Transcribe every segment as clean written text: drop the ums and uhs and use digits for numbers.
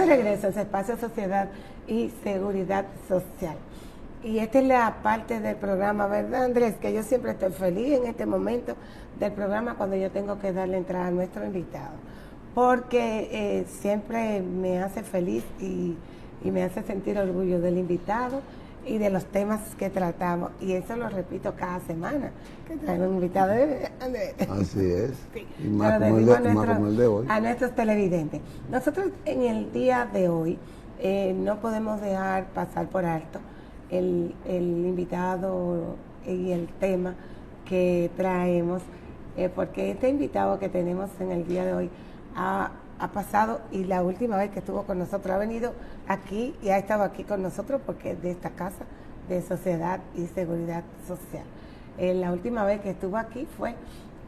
regreso a ese espacio Sociedad y Seguridad Social. Y esta es la parte del programa, ¿verdad, Andrés? Que yo siempre estoy feliz en este momento del programa cuando yo tengo que darle entrada a nuestro invitado. Porque siempre me hace feliz y me hace sentir orgullo del invitado y de los temas que tratamos. Y eso lo repito cada semana, que traemos un invitado. Así es. Sí. Y más como el de hoy. A nuestros televidentes. Nosotros en el día de hoy no podemos dejar pasar por alto el invitado y el tema que traemos, porque este invitado que tenemos en el día de hoy ha pasado, y la última vez que estuvo con nosotros ha venido aquí y ha estado aquí con nosotros porque es de esta casa de Sociedad y Seguridad Social. La última vez que estuvo aquí fue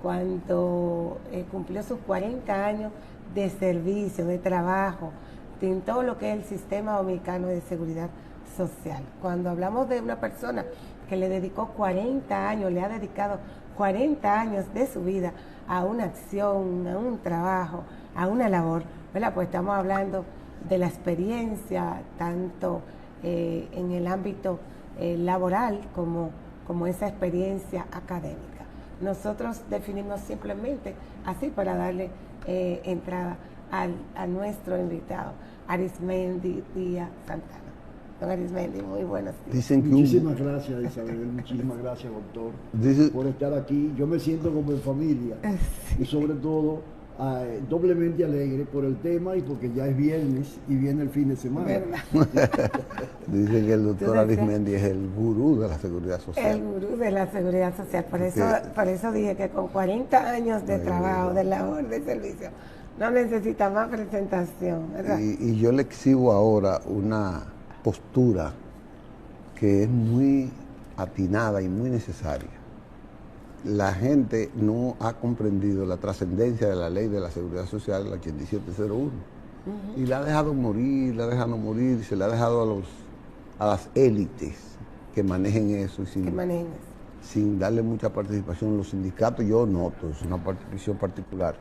cuando cumplió sus 40 años de servicio, de trabajo, en todo lo que es el sistema dominicano de seguridad social. Cuando hablamos de una persona que le dedicó 40 años, le ha dedicado 40 años de su vida a una acción, a un trabajo, a una labor, ¿verdad? Pues estamos hablando de la experiencia tanto en el ámbito laboral como esa experiencia académica. Nosotros definimos simplemente así para darle entrada a nuestro invitado, Arismendi Díaz Santana. Don Arismendi, muy buenos días. Dicen que muchísimas gracias, Isabel, muchísimas gracias, doctor, por estar aquí. Yo me siento como en familia y sobre todo doblemente alegre por el tema y porque ya es viernes y viene el fin de semana. Dicen que el doctor Arismendi es el gurú de la seguridad social. El gurú de la seguridad social. Por eso dije que con 40 años de trabajo, de labor, de servicio, no necesita más presentación, ¿verdad? Y yo le exhibo ahora una postura que es muy atinada y muy necesaria. La gente no ha comprendido la trascendencia de la ley de la seguridad social, la 8701, y la ha dejado morir, se la ha dejado a las élites que manejen eso, y sin darle mucha participación. Los sindicatos, yo noto, es una participación particular,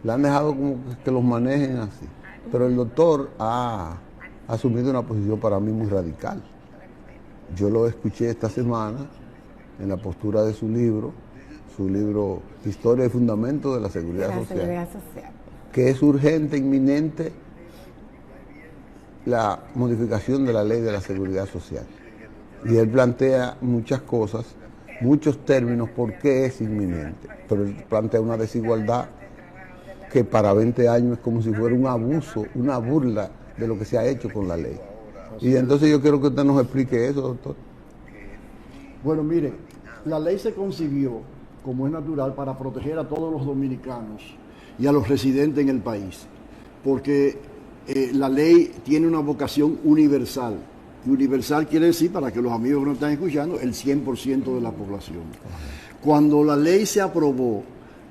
la han dejado como que los manejen así, pero el doctor ha asumido una posición para mí muy radical. Yo lo escuché esta semana en la postura de su libro Historia y Fundamento de la Seguridad Social, que es urgente, inminente la modificación de la ley de la seguridad social. Y él plantea muchas cosas, muchos términos, por qué es inminente, pero él plantea una desigualdad que para 20 años es como si fuera un abuso, una burla de lo que se ha hecho con la ley. Y entonces yo quiero que usted nos explique eso, doctor. Bueno, mire, la ley se concibió, como es natural, para proteger a todos los dominicanos y a los residentes en el país, porque la ley tiene una vocación universal. Y universal quiere decir, para que los amigos que nos están escuchando, el 100% de la población. Cuando la ley se aprobó,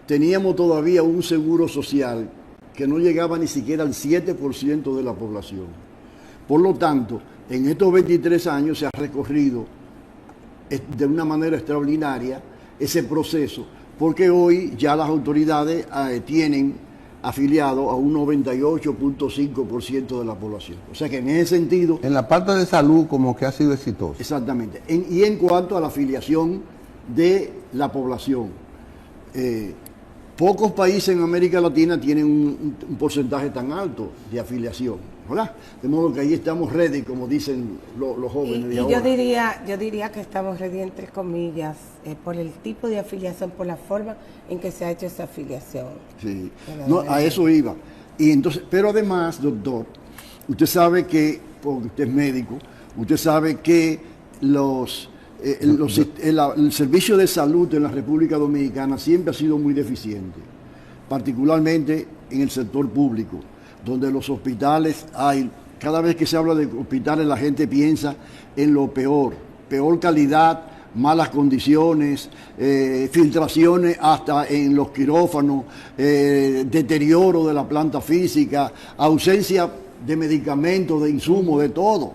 teníamos todavía un seguro social que no llegaba ni siquiera al 7% de la población. Por lo tanto, en estos 23 años se ha recorrido de una manera extraordinaria ese proceso, porque hoy ya las autoridades tienen afiliado a un 98.5% de la población. O sea que en ese sentido... En la parte de salud como que ha sido exitoso. Exactamente. Y en cuanto a la afiliación de la población, pocos países en América Latina tienen un porcentaje tan alto de afiliación, ¿verdad? De modo que ahí estamos ready, como dicen los jóvenes de ahora. Yo diría que estamos ready, entre comillas, por el tipo de afiliación, por la forma en que se ha hecho esa afiliación. Sí, no, a eso iba. Y entonces, pero además, doctor, usted sabe que, porque usted es médico, usted sabe que el servicio de salud en la República Dominicana siempre ha sido muy deficiente, particularmente en el sector público, donde los hospitales cada vez que se habla de hospitales la gente piensa en lo peor calidad, malas condiciones, filtraciones hasta en los quirófanos, deterioro de la planta física, ausencia de medicamentos, de insumos, de todo.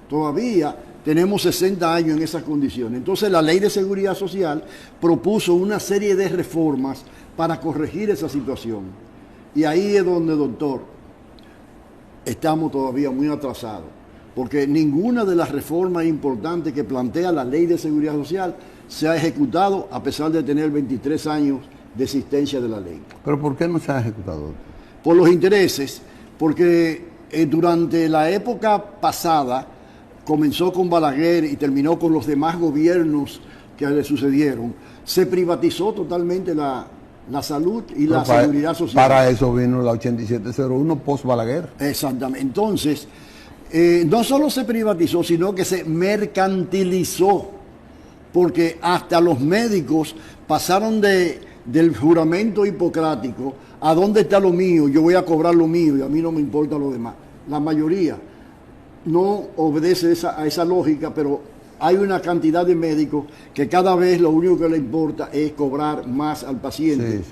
Todavía tenemos 60 años en esas condiciones. Entonces la Ley de Seguridad Social propuso una serie de reformas para corregir esa situación. Y ahí es donde, doctor, estamos todavía muy atrasados, porque ninguna de las reformas importantes que plantea la Ley de Seguridad Social se ha ejecutado a pesar de tener 23 años de existencia de la ley. ¿Pero por qué no se ha ejecutado? Por los intereses, porque durante la época pasada comenzó con Balaguer y terminó con los demás gobiernos que le sucedieron, se privatizó totalmente la salud y la seguridad social. Para eso vino la 8701 post Balaguer. Exactamente. Entonces, no solo se privatizó, sino que se mercantilizó, porque hasta los médicos pasaron del juramento hipocrático a dónde está lo mío, yo voy a cobrar lo mío y a mí no me importa lo demás. La mayoría no obedece a esa lógica, pero hay una cantidad de médicos que cada vez lo único que le importa es cobrar más al paciente,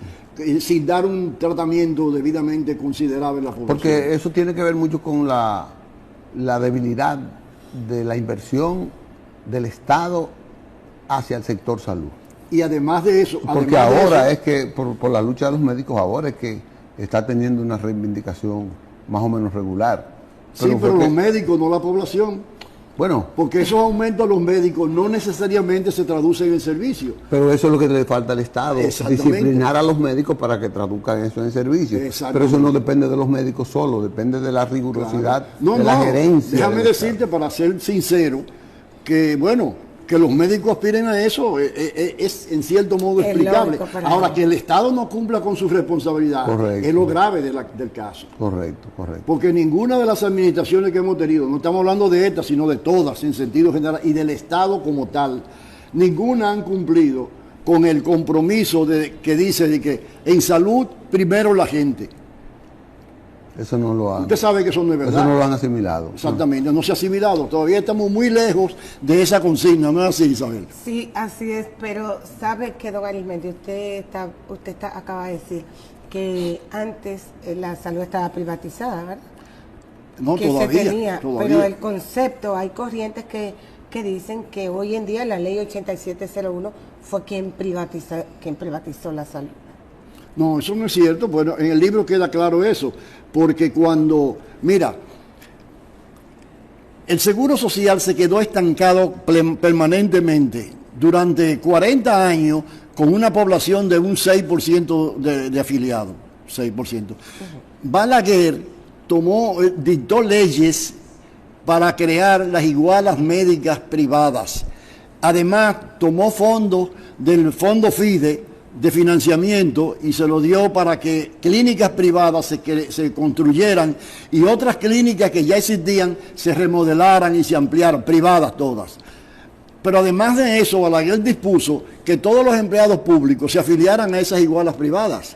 sin dar un tratamiento debidamente considerable a la población. Porque eso tiene que ver mucho con la debilidad de la inversión del Estado hacia el sector salud. Y además de eso... Porque ahora es que, por la lucha de los médicos, ahora es que está teniendo una reivindicación más o menos regular. Sí, pero los médicos, no la población. Bueno. Porque esos aumentos a los médicos no necesariamente se traducen en servicio. Pero eso es lo que le falta al Estado, disciplinar a los médicos para que traduzcan eso en servicio. Pero eso no depende de los médicos solo, depende de la rigurosidad de la gerencia. Déjame decirte, para ser sincero, que bueno, que los médicos aspiren a eso es en cierto modo explicable. Ahora, que el Estado no cumpla con su responsabilidad es lo grave del caso. Correcto. Porque ninguna de las administraciones que hemos tenido, no estamos hablando de estas, sino de todas en sentido general, y del Estado como tal, ninguna han cumplido con el compromiso que dice de que en salud primero la gente. Eso no lo han... Usted sabe que eso no es verdad. Eso no lo han asimilado. Exactamente, no se ha asimilado. Todavía estamos muy lejos de esa consigna, ¿no es así, Isabel? Sí, así es, pero sabe que, don Arismendi, usted acaba de decir que antes la salud estaba privatizada, ¿verdad? No, que todavía, se tenía, todavía. Pero el concepto, hay corrientes que dicen que hoy en día la ley 8701 fue quien privatizó la salud. No, eso no es cierto. Bueno, en el libro queda claro eso, porque mira, el Seguro Social se quedó estancado permanentemente durante 40 años con una población de un 6% de afiliados, 6%. Balaguer dictó leyes para crear las igualas médicas privadas. Además, tomó fondos del Fondo FIDE de financiamiento y se lo dio para que clínicas privadas se construyeran y otras clínicas que ya existían se remodelaran y se ampliaran, privadas todas. Pero además de eso, Balaguer dispuso que todos los empleados públicos se afiliaran a esas igualas privadas.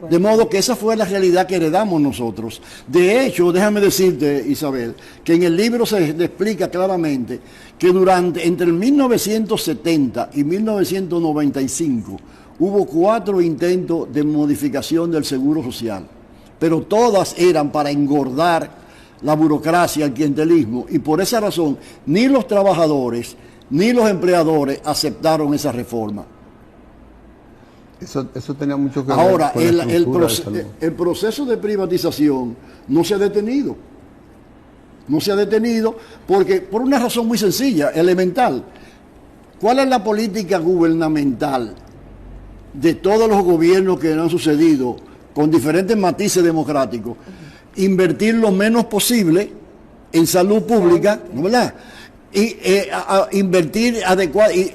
De modo que esa fue la realidad que heredamos nosotros. De hecho, déjame decirte, Isabel, que en el libro se explica claramente que entre el 1970 y 1995 hubo 4 intentos de modificación del Seguro Social, pero todas eran para engordar la burocracia, el clientelismo, y por esa razón ni los trabajadores ni los empleadores aceptaron esa reforma. Eso tenía mucho que ver ahora, con el proceso de privatización no se ha detenido. No se ha detenido porque, por una razón muy sencilla, elemental. ¿Cuál es la política gubernamental de todos los gobiernos que han sucedido con diferentes matices democráticos? Invertir lo menos posible en salud pública, ¿no, verdad? Y invertir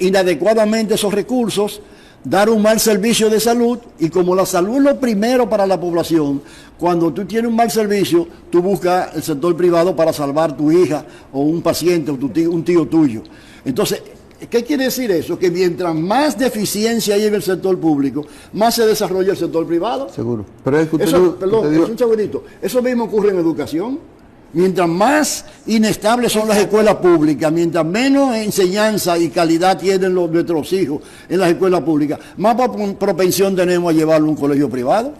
inadecuadamente esos recursos, dar un mal servicio de salud, y como la salud es lo primero para la población, cuando tú tienes un mal servicio, tú buscas el sector privado para salvar tu hija o un paciente o un tío tuyo. Entonces, ¿qué quiere decir eso? Que mientras más deficiencia hay en el sector público, más se desarrolla el sector privado. Seguro. Pero es que un segundito. Eso mismo ocurre en educación. Mientras más inestables son las escuelas públicas, mientras menos enseñanza y calidad tienen nuestros hijos en las escuelas públicas, más propensión tenemos a llevarlo a un colegio privado.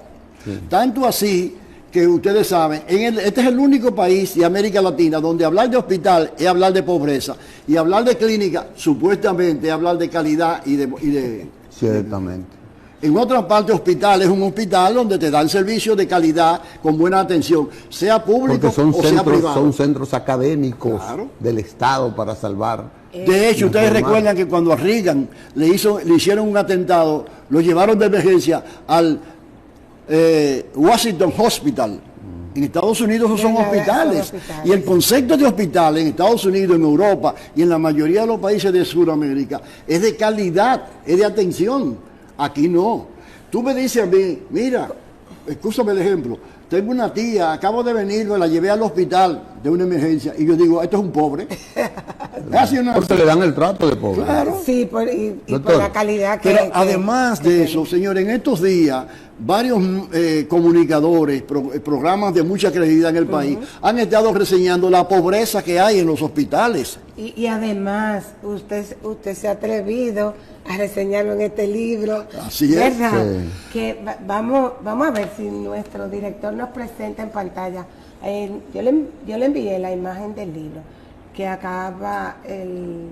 Sí. Tanto así que ustedes saben, este es el único país de América Latina donde hablar de hospital es hablar de pobreza y hablar de clínica supuestamente es hablar de calidad y de Ciertamente. En otra parte, hospital es un hospital donde te dan servicios de calidad con buena atención, sea público Porque son o sea privado. son centros académicos Claro. del Estado para salvar. De hecho, ustedes recuerdan que cuando a Reagan le hicieron un atentado, lo llevaron de emergencia al Washington Hospital. En Estados Unidos esos son hospitales. Y el concepto de hospital en Estados Unidos, en Europa y en la mayoría de los países de Sudamérica es de calidad, es de atención. Aquí no. Tú me dices a mí, mira, escúchame el ejemplo, tengo una tía, acabo de venir, me la llevé al hospital de una emergencia y yo digo, esto es un pobre. Porque le dan el trato de pobre. Claro. Sí, y por la calidad que... Pero además de eso, señores, en estos días, varios comunicadores, programas de mucha credibilidad en el país, han estado reseñando la pobreza que hay en los hospitales. Y además, usted se ha atrevido a reseñarlo en este libro. Así es. ¿Verdad? Sí. Que vamos a ver si nuestro director nos presenta en pantalla. Yo le envié la imagen del libro que acaba el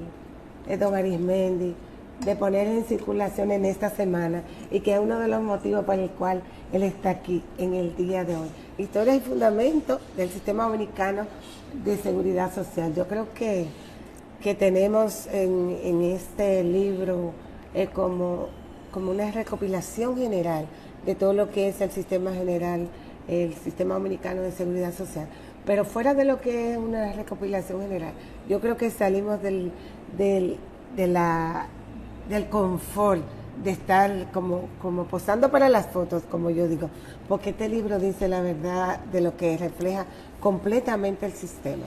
don Arismendi de poner en circulación en esta semana y que es uno de los motivos por el cual él está aquí en el día de hoy. Historia y fundamentos del Sistema Dominicano de Seguridad Social. Yo creo que tenemos en este libro como una recopilación general de todo lo que es el sistema general, el Sistema Dominicano de Seguridad Social. Pero fuera de lo que es una recopilación general, yo creo que salimos del confort de estar como posando para las fotos, como yo digo, porque este libro dice la verdad de lo que refleja completamente el sistema.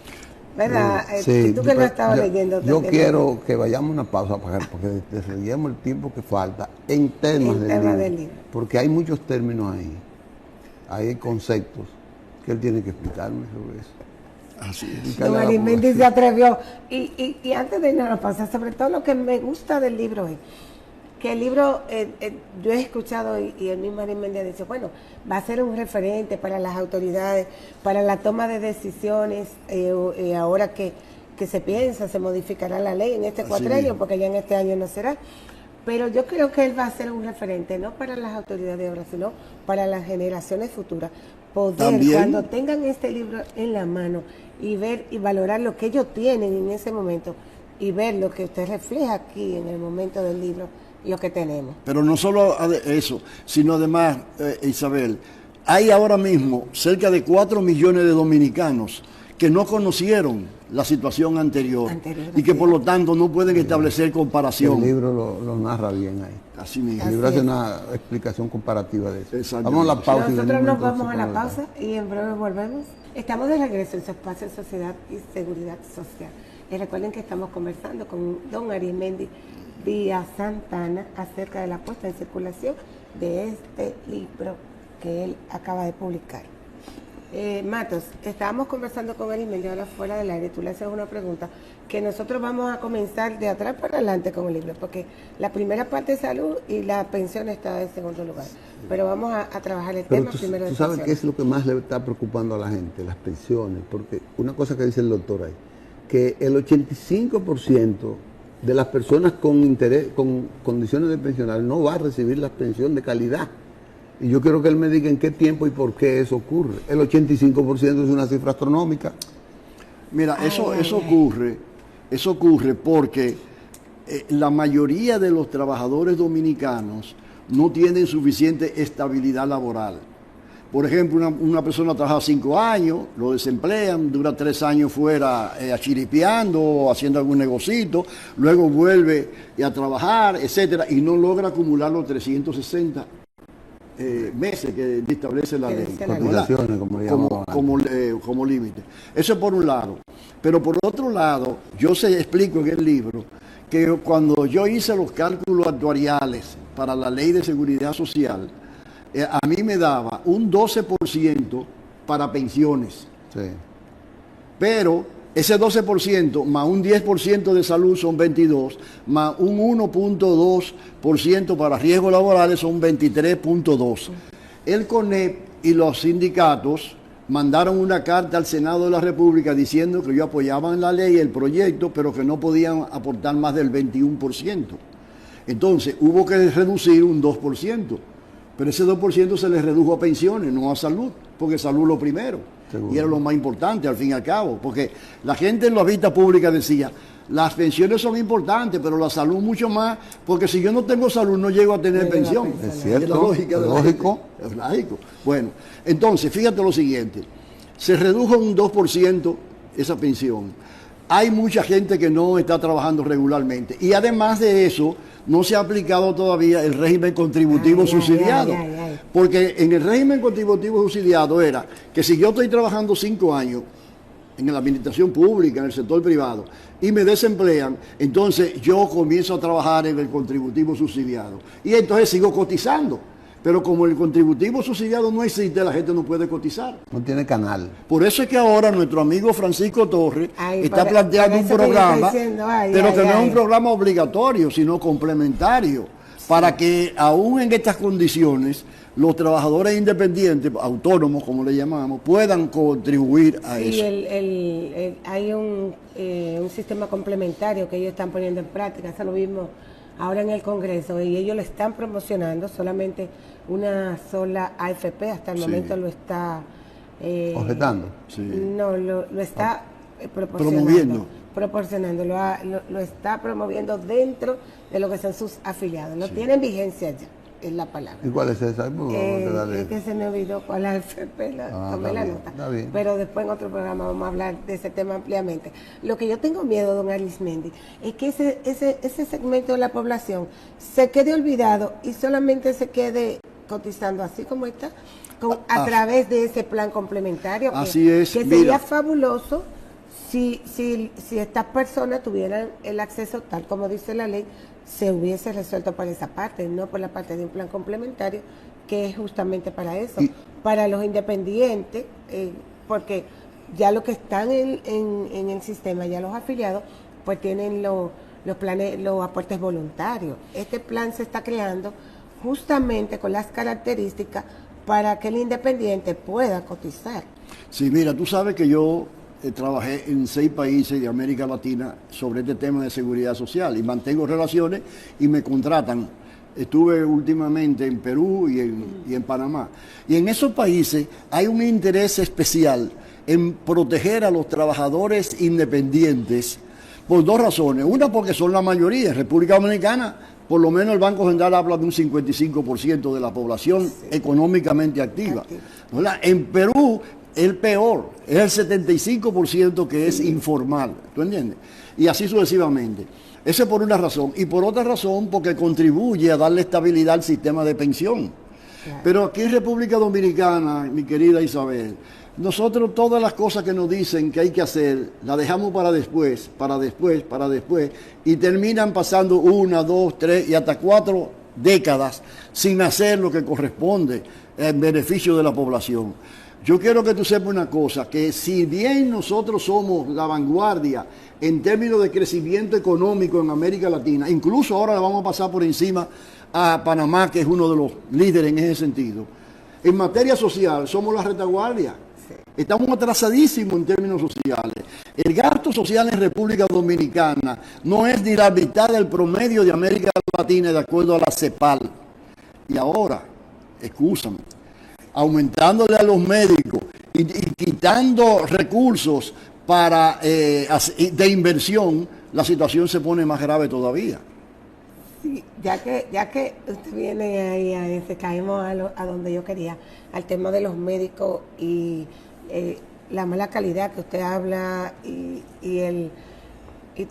¿Verdad? Sí, Tú que lo estabas leyendo. Yo quiero que vayamos a una pausa porque desarrollemos el tiempo que falta en temas del libro. Porque hay muchos términos ahí, hay conceptos que él tiene que explicarme sobre eso. Así es. Don Arismendi se atrevió. Y antes de irnos a la pausa, sobre todo lo que me gusta del libro es que el libro, yo he escuchado y el mismo Arismendi ha dicho, bueno, va a ser un referente para las autoridades, para la toma de decisiones, ahora que se piensa, se modificará la ley en este cuatrenio, porque ya en este año no será. Pero yo creo que él va a ser un referente, no para las autoridades de ahora, sino para las generaciones futuras. Poder, ¿también? Cuando tengan este libro en la mano y ver y valorar lo que ellos tienen en ese momento y ver lo que usted refleja aquí en el momento del libro, lo que tenemos. Pero no solo eso, sino además, Isabel, hay ahora mismo cerca de 4 millones de dominicanos que no conocieron la situación anterior y que por lo tanto no pueden establecer comparación. El libro lo narra bien ahí. Así mismo. El libro hace una explicación comparativa de eso. Vamos a la pausa. Nosotros nos vamos a la pausa y en breve volvemos. Estamos de regreso en su espacio de Sociedad y Seguridad Social. Y recuerden que estamos conversando con don Arismendi Díaz Santana acerca de la puesta en circulación de este libro que él acaba de publicar. Matos, estábamos conversando con Arismendi ahora fuera del aire, tú le haces una pregunta, que nosotros vamos a comenzar de atrás para adelante con el libro, porque la primera parte es salud y la pensión está en segundo lugar, pero vamos a trabajar el tema primero de ¿tú sabes pensiones? qué es lo que más le está preocupando a la gente? Las pensiones, porque una cosa que dice el doctor ahí, que el 85% de las personas con condiciones de pensionar no va a recibir la pensión de calidad. Y yo quiero que él me diga en qué tiempo y por qué eso ocurre. El 85% es una cifra astronómica. Mira, eso ocurre porque la mayoría de los trabajadores dominicanos no tienen suficiente estabilidad laboral. Por ejemplo, una persona trabaja 5 años, lo desemplean, dura 3 años fuera achiripeando, haciendo algún negocito, luego vuelve a trabajar, etcétera, y no logra acumular los 360 meses que establece la ley. Como límite. Eso es por un lado. Pero por otro lado, yo explico en el libro que cuando yo hice los cálculos actuariales para la ley de seguridad social, a mí me daba un 12% para pensiones. Sí. Pero ese 12% más un 10% de salud son 22, más un 1.2% para riesgos laborales son 23.2. El CONEP y los sindicatos mandaron una carta al Senado de la República diciendo que ellos apoyaban la ley, el proyecto, pero que no podían aportar más del 21%. Entonces, hubo que reducir un 2%, pero ese 2% se le redujo a pensiones, no a salud, porque salud lo primero. Seguro. Y era lo más importante, al fin y al cabo, porque la gente en la vista pública decía, las pensiones son importantes, pero la salud mucho más, porque si yo no tengo salud no llego a tener pensión. Es cierto, es la lógica de lógico. Es lógico. Bueno, entonces, fíjate lo siguiente, se redujo un 2% esa pensión. Hay mucha gente que no está trabajando regularmente. Y además de eso, no se ha aplicado todavía el régimen contributivo subsidiado. Porque en el régimen contributivo subsidiado era que si yo estoy trabajando 5 años en la administración pública, en el sector privado, y me desemplean, entonces yo comienzo a trabajar en el contributivo subsidiado. Y entonces sigo cotizando. Pero como el contributivo subsidiado no existe, la gente no puede cotizar. No tiene canal. Por eso es que ahora nuestro amigo Francisco Torres está planteando un programa, pero que no es un programa obligatorio, sino complementario, para que aún en estas condiciones los trabajadores independientes, autónomos como le llamamos, puedan contribuir a eso. Hay un sistema complementario que ellos están poniendo en práctica, eso lo vimos ahora en el Congreso, y ellos lo están promocionando, solamente una sola AFP hasta el momento lo está objetando. No, lo está proporcionando, lo está promoviendo dentro de lo que son sus afiliados. No tienen vigencia ya, es la palabra. ¿Y cuál es esa? Es que se me olvidó cuál AFP, tomé la nota. Pero después en otro programa vamos a hablar de ese tema ampliamente. Lo que yo tengo miedo, don Arismendi, es que ese segmento de la población se quede olvidado y solamente se quede cotizando así como está, a través de ese plan complementario. Así es. Que sería fabuloso si estas personas tuvieran el acceso, tal como dice la ley, se hubiese resuelto por esa parte, no por la parte de un plan complementario, que es justamente para eso, para los independientes, porque ya los que están en el sistema, ya los afiliados, pues tienen los planes, los aportes voluntarios. Este plan se está creando justamente con las características para que el independiente pueda cotizar. Sí, mira, tú sabes que yo trabajé en 6 países de América Latina sobre este tema de seguridad social y mantengo relaciones y me contratan. Estuve últimamente en Perú y en Panamá. Y en esos países hay un interés especial en proteger a los trabajadores independientes por 2 razones. Una, porque son la mayoría. En República Dominicana, por lo menos el Banco Central habla de un 55% de la población económicamente activa. En Perú, el peor, es el 75% que es informal, ¿tú entiendes? Y así sucesivamente. Ese por una razón. Y por otra razón, porque contribuye a darle estabilidad al sistema de pensión. Claro. Pero aquí en República Dominicana, mi querida Isabel, nosotros todas las cosas que nos dicen que hay que hacer, las dejamos para después, y terminan pasando 1, 2, 3 y hasta 4 décadas sin hacer lo que corresponde en beneficio de la población. Yo quiero que tú sepas una cosa, que si bien nosotros somos la vanguardia en términos de crecimiento económico en América Latina, incluso ahora le vamos a pasar por encima a Panamá, que es uno de los líderes en ese sentido, en materia social somos la retaguardia. Estamos atrasadísimos en términos sociales. El gasto social en República Dominicana no es ni la mitad del promedio de América Latina de acuerdo a la CEPAL. Y ahora, excúsame, aumentándole a los médicos y quitando recursos de inversión, la situación se pone más grave todavía. Sí, ya que usted viene ahí a ese, caemos a donde yo quería, al tema de los médicos y la mala calidad que usted habla y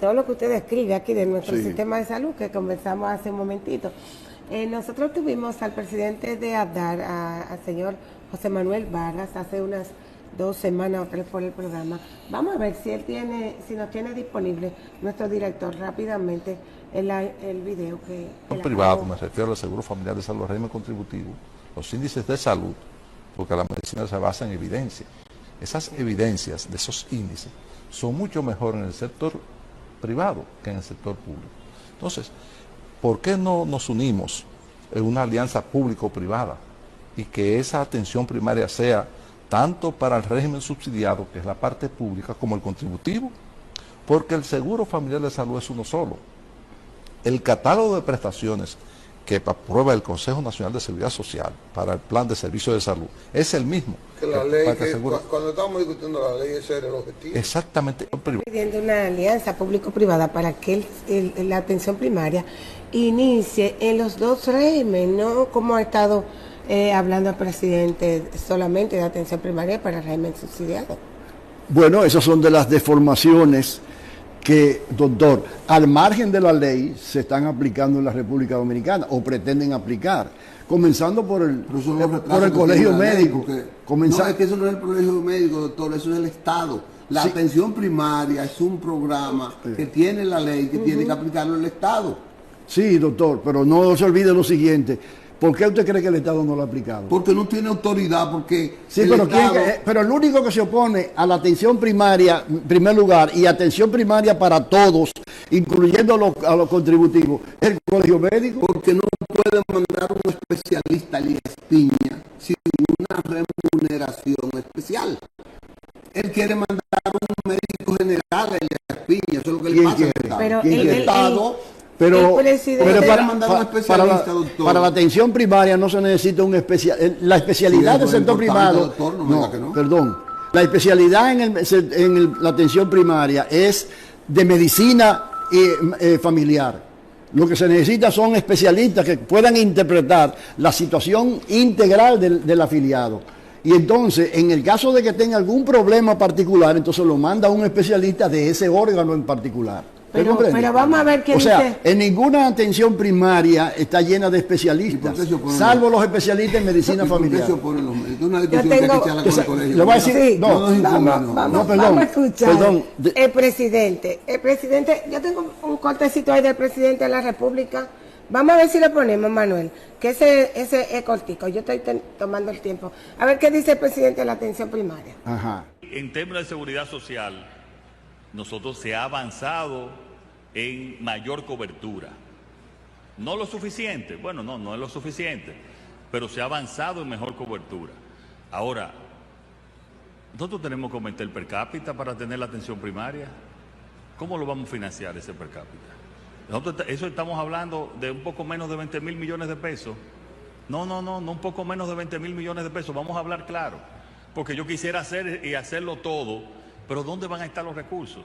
todo lo que usted describe aquí de nuestro sistema de salud que conversamos hace un momentito. Nosotros tuvimos al presidente de ADAR, al señor José Manuel Vargas, hace unas 2 semanas o 3 por el programa. Vamos a ver si nos tiene disponible nuestro director rápidamente el video que... privado, me refiero al Seguro Familiar de Salud, al régimen contributivo, los índices de salud, porque la medicina se basa en evidencia. Esas evidencias de esos índices son mucho mejor en el sector privado que en el sector público. Entonces, ¿por qué no nos unimos en una alianza público-privada y que esa atención primaria sea tanto para el régimen subsidiado, que es la parte pública, como el contributivo? Porque el Seguro Familiar de Salud es uno solo. el catálogo de prestaciones que aprueba el Consejo Nacional de Seguridad Social para el Plan de Servicios de Salud es el mismo. Que la ley, cuando estábamos discutiendo la ley, ese era el objetivo. Exactamente. Pidiendo una alianza público-privada para que la atención primaria inicie en los dos regímenes, no como ha estado hablando el presidente solamente de atención primaria para el régimen subsidiado. Bueno, esas son de las deformaciones que, doctor, al margen de la ley se están aplicando en la República Dominicana o pretenden aplicar, comenzando por el colegio médico. No, es que eso no es el colegio médico, doctor, eso es el Estado. La atención primaria es un programa que tiene la ley, que tiene que aplicarlo el Estado. Sí, doctor, pero no se olvide lo siguiente. ¿Por qué usted cree que el Estado no lo ha aplicado? Porque no tiene autoridad, porque sí, pero el único que se opone a la atención primaria, en primer lugar, y atención primaria para todos, incluyendo a los contributivos, es el colegio médico. Porque no puede mandar un especialista a Elías Piña sin una remuneración especial. Él quiere mandar un médico general a Elías Piña, eso es lo que le pasa. Pero el Estado... Pero para la atención primaria no se necesita un especial. La especialidad del sector privado. Doctor, no. Perdón. La especialidad en la atención primaria es de medicina familiar. Lo que se necesita son especialistas que puedan interpretar la situación integral del afiliado. Y entonces, en el caso de que tenga algún problema particular, entonces lo manda a un especialista de ese órgano en particular. Pero vamos a ver qué dice. O sea, dice. en ninguna atención primaria está llena de especialistas, salvo los especialistas en medicina familiar. ¿Por qué se oponen los médicos? Una discusión que hay que echarla con el colegio. Le voy a decir, sí, vamos a escuchar. El presidente, yo tengo un cortecito ahí del presidente de la República. Vamos a ver si le ponemos, Manuel, que ese es cortico. Yo estoy tomando el tiempo. A ver qué dice el presidente de la atención primaria. Ajá. En términos de seguridad social, nosotros se ha avanzado en mayor cobertura. No lo suficiente, bueno, no es lo suficiente, pero se ha avanzado en mejor cobertura. Ahora, nosotros tenemos que aumentar el per cápita para tener la atención primaria. ¿Cómo lo vamos a financiar ese per cápita? Nosotros estamos hablando de un poco menos de 20.000 millones de pesos. No un poco menos de 20.000 millones de pesos, vamos a hablar claro. Porque yo quisiera hacerlo todo, pero ¿dónde van a estar los recursos?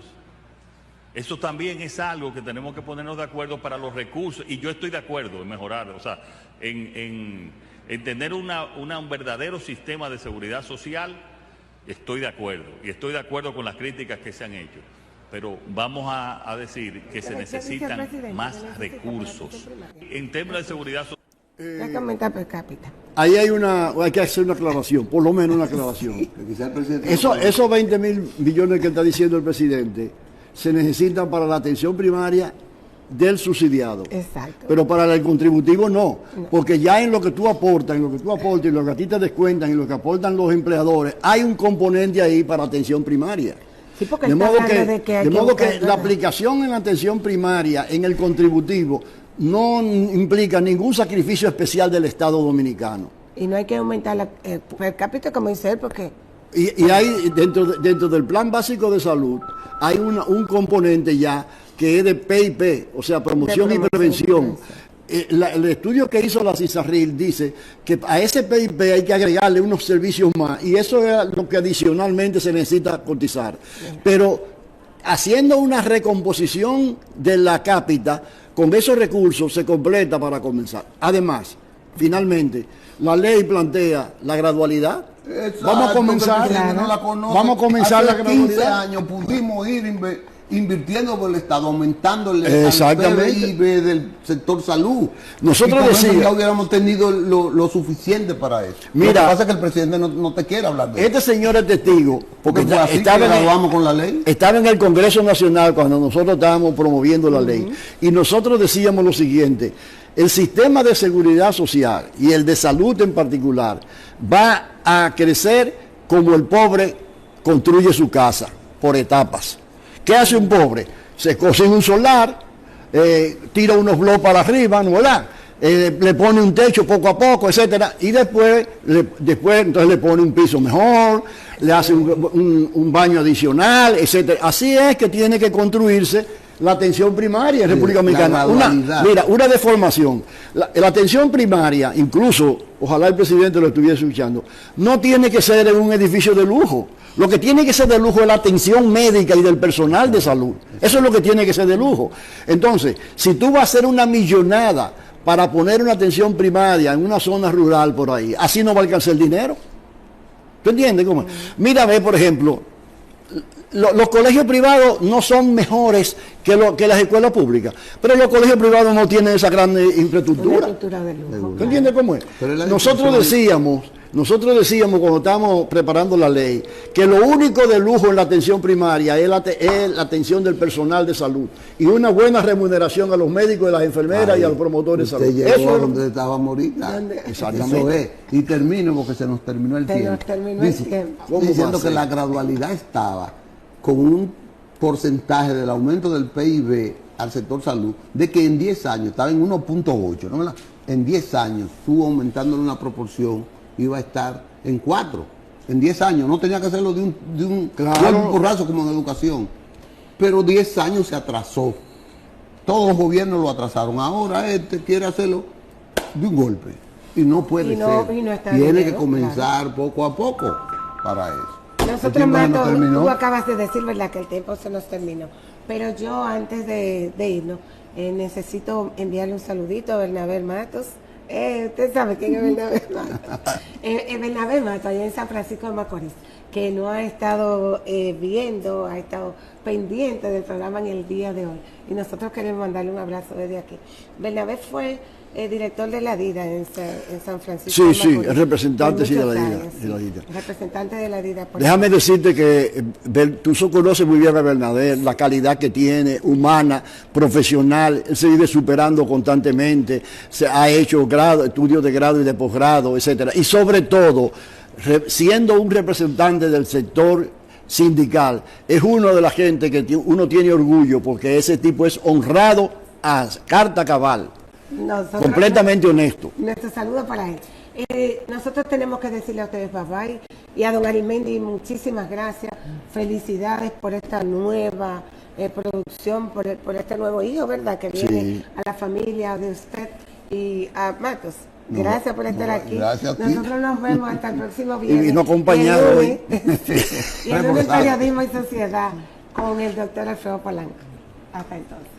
Eso también es algo que tenemos que ponernos de acuerdo para los recursos, y yo estoy de acuerdo en mejorar, o sea, en tener un verdadero sistema de seguridad social, estoy de acuerdo, y estoy de acuerdo con las críticas que se han hecho, pero vamos a decir que se necesitan más recursos. En términos de seguridad social, hay que aumentar per cápita. Ahí hay que hacer una aclaración, por lo menos una aclaración. Esos 20.000 millones que está diciendo el presidente se necesitan para la atención primaria del subsidiado. Exacto. Pero para el contributivo no, porque ya en lo que tú aportas, y lo que a ti te descuentan, y lo que aportan los empleadores, hay un componente ahí para atención primaria. Sí, porque de modo que la aplicación en la atención primaria, en el contributivo, no implica ningún sacrificio especial del Estado dominicano. Y no hay que aumentar la per cápita, como dice él, porque... Y hay, dentro del Plan Básico de Salud, hay un componente ya que es de PIP, o sea, promoción y prevención. El estudio que hizo la CISARRIL dice que a ese PIP hay que agregarle unos servicios más, y eso es lo que adicionalmente se necesita cotizar. Pero haciendo una recomposición de la cápita, con esos recursos se completa para comenzar. Además, finalmente, la ley plantea la gradualidad. Exacto, vamos a comenzar, no la conoce. Vamos a comenzar hace la 15 gradualidad. años pudimos ir invirtiendo por el Estado, aumentando el PIB del sector salud. Nosotros decíamos que hubiéramos tenido lo suficiente para eso. Mira, lo que pasa es que el presidente no te quiere hablar de eso. Este señor es testigo, porque estaba en el Congreso Nacional cuando nosotros estábamos promoviendo la ley, y nosotros decíamos lo siguiente: el sistema de seguridad social y el de salud en particular va a crecer como el pobre construye su casa, por etapas. ¿Qué hace un pobre? Se cocina un solar, tira unos bloques para arriba, ¿no? ¿Verdad? Le pone un techo poco a poco, etcétera, y después entonces le pone un piso mejor, le hace un baño adicional, etcétera. Así es que tiene que construirse la atención primaria en Sí, República la Dominicana. gradualidad. Mira, una deformación. La atención primaria, incluso, ojalá el presidente lo estuviese escuchando, no tiene que ser en un edificio de lujo. Lo que tiene que ser de lujo es la atención médica y del personal de salud. Eso es lo que tiene que ser de lujo. Entonces, si tú vas a hacer una millonada para poner una atención primaria en una zona rural por ahí, así no va a alcanzar el dinero. ¿Tú entiendes cómo? Mira, ve, por ejemplo, los colegios privados no son mejores que las escuelas públicas, pero los colegios privados no tienen esa gran infraestructura. Una cultura de lujo. ¿Tú entiendes cómo es? Pero es la Nosotros decíamos cuando estábamos preparando la ley que lo único de lujo en la atención primaria es la atención del personal de salud y una buena remuneración a los médicos y a las enfermeras y a los promotores de salud. Llegó Eso a es donde estábamos ahorita. Exactamente. Eso es. Y termino porque se nos terminó el tiempo. ¿Cómo va Diciendo a que ser? la gradualidad estaba con un porcentaje del aumento del PIB al sector salud de que en 10 años estaba en 1.8, ¿no? ¿Verdad? En 10 años estuvo aumentándole una proporción, iba a estar en 4. En 10 años, no tenía que hacerlo de un porrazo como en educación. Pero 10 años se atrasó. Todos los gobiernos lo atrasaron. Ahora este quiere hacerlo de un golpe. Y no puede ser. Y no está Tiene dinero, que comenzar poco a poco para eso. El Nosotros, tiempo se nos Mato, terminó. tú acabas de decir, ¿verdad?, que el tiempo se nos terminó. Pero yo, antes de irnos, necesito enviarle un saludito a Bernabé Matos. Usted sabe quién es Bernabé Matos. Bernabé Matos, allá en San Francisco de Macorís, que no ha estado viendo, ha estado pendiente del programa en el día de hoy. Y nosotros queremos mandarle un abrazo desde aquí. Bernabé fue director de la DIDA en San Francisco. Sí, de Macorís, el representante por de la muchos DIDA. años, de la sí. DIDA. Representante de la DIDA. Déjame decirte que tú conoces muy bien a Bernabé, la calidad que tiene, humana, profesional, él se vive superando constantemente, se ha hecho estudios de grado y de posgrado, etcétera. Y sobre todo, siendo un representante del sector sindical, es uno de la gente que uno tiene orgullo, porque ese tipo es honrado a carta cabal. Completamente honesto. Nuestro saludo para él. Nosotros tenemos que decirle a ustedes bye bye y a don Arimendi muchísimas gracias, felicidades por esta nueva producción, por este nuevo hijo, ¿verdad?, que viene a la familia de usted y a Matos. Gracias por estar aquí. Gracias a ti. Nosotros nos vemos hasta el próximo viernes. Y vino acompañado hoy. Y el lunes Periodismo y Sociedad con el doctor Alfredo Polanco. Hasta entonces.